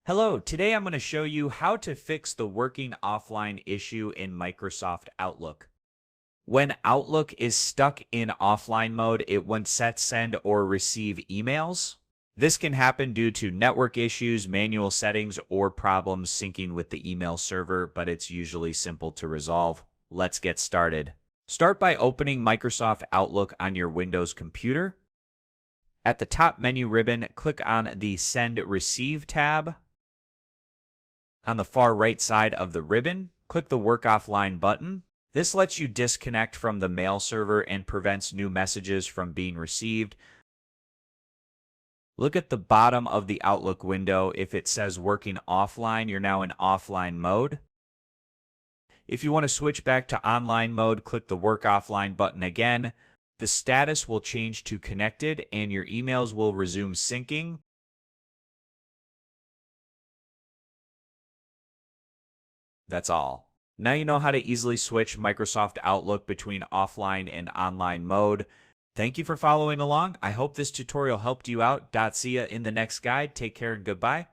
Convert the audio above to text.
Hello, today I'm going to show you how to fix the working offline issue in Microsoft Outlook. When Outlook is stuck in offline mode, it won't send or receive emails. This can happen due to network issues, manual settings, or problems syncing with the email server, but it's usually simple to resolve. Let's get started. Start by opening Microsoft Outlook on your Windows computer. At the top menu ribbon, click on the Send Receive tab. On the far right side of the ribbon, click the Work Offline button. This lets you disconnect from the mail server and prevents new messages from being received. Look at the bottom of the Outlook window. If it says working offline, you're now in offline mode. If you want to switch back to online mode, click the Work Offline button again. The status will change to connected and your emails will resume syncing. That's all. Now you know how to easily switch Microsoft Outlook between offline and online mode. Thank you for following along. I hope this tutorial helped you out. See ya in the next guide. Take care and goodbye.